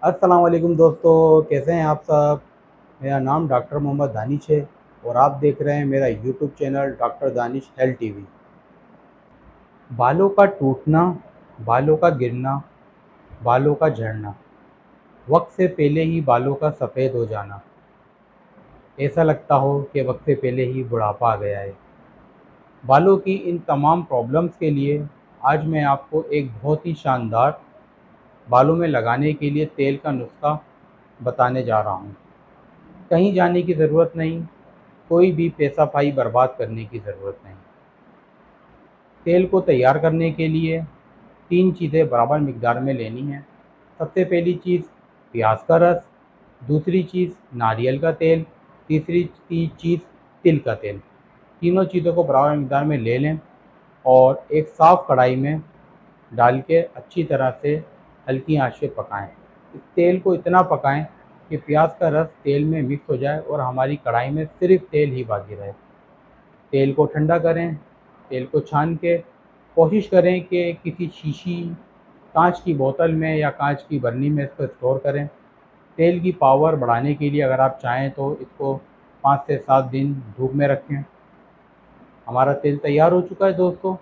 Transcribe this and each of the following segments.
अस्सलाम वालेकुम दोस्तों, कैसे हैं आप सब। मेरा नाम डॉक्टर मोहम्मद दानिश है और आप देख रहे हैं मेरा YouTube channel doctor Danish health TV. बालों का टूटना, बालों का गिरना, बालों का झड़ना, वक्त से पहले ही बालों का सफ़ेद हो जाना, ऐसा लगता हो कि वक्त से पहले ही बुढ़ापा आ गया है। बालों की इन तमाम प्रॉब्लम्स के लिए आज मैं आपको एक बहुत ही शानदार बालों में लगाने के लिए तेल का नुस्खा बताने जा रहा हूँ। कहीं जाने की ज़रूरत नहीं, कोई भी पैसा पाई बर्बाद करने की ज़रूरत नहीं। तेल को तैयार करने के लिए 3 चीज़ें बराबर मिक़दार में लेनी हैं। सबसे पहली चीज़ प्याज का रस, दूसरी चीज़ नारियल का तेल, तीसरी चीज़ तिल का तेल। तीनों चीज़ों को बराबर मिक़दार में ले लें और एक साफ़ कढ़ाई में डाल के अच्छी तरह से हल्की आंच पे पकाएं। इस तेल को इतना पकाएं कि प्याज का रस तेल में मिक्स हो जाए और हमारी कढ़ाई में सिर्फ तेल ही बाकी रहे। तेल को ठंडा करें, तेल को छान के कोशिश करें कि किसी शीशी, कांच की बोतल में या कांच की बरनी में इसको स्टोर करें। तेल की पावर बढ़ाने के लिए अगर आप चाहें तो इसको 5 से 7 दिन धूप में रखें। हमारा तेल तैयार हो चुका है दोस्तों।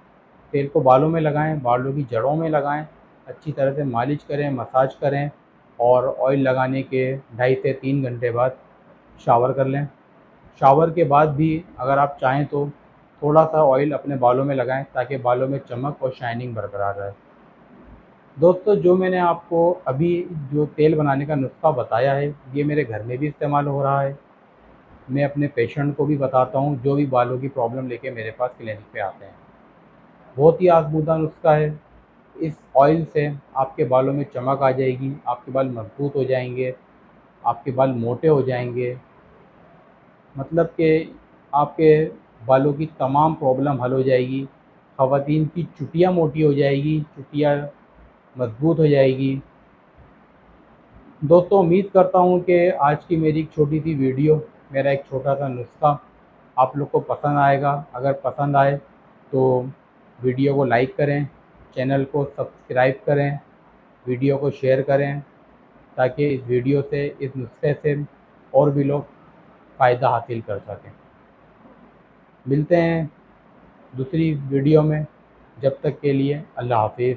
तेल को बालों में लगाएं, बालों की जड़ों में लगाएं, अच्छी तरह से मालिश करें, मसाज करें और ऑयल लगाने के 2.5 से 3 घंटे बाद शावर कर लें। शावर के बाद भी अगर आप चाहें तो थोड़ा सा ऑयल अपने बालों में लगाएं ताकि बालों में चमक और शाइनिंग बरकरार रहे। दोस्तों, जो मैंने आपको अभी जो तेल बनाने का नुस्खा बताया है, ये मेरे घर में भी इस्तेमाल हो रहा है। मैं अपने पेशेंट को भी बताता हूँ जो भी बालों की प्रॉब्लम लेके मेरे पास क्लिनिक पे आते हैं। बहुत ही आजमूदा नुस्खा है। इस ऑयल से आपके बालों में चमक आ जाएगी, आपके बाल मजबूत हो जाएंगे, आपके बाल मोटे हो जाएंगे। मतलब कि आपके बालों की तमाम प्रॉब्लम हल हो जाएगी। ख़वातीन की चुटियाँ मोटी हो जाएगी, चुटियाँ मजबूत हो जाएगी। दोस्तों, उम्मीद करता हूँ कि आज की मेरी एक छोटी सी वीडियो, मेरा एक छोटा सा नुस्खा आप लोग को पसंद आएगा। अगर पसंद आए तो वीडियो को लाइक करें, चैनल को सब्सक्राइब करें, वीडियो को शेयर करें ताकि इस वीडियो से, इस नुस्खे से और भी लोग फ़ायदा हासिल कर सकें। मिलते हैं दूसरी वीडियो में, जब तक के लिए अल्लाह हाफिज़।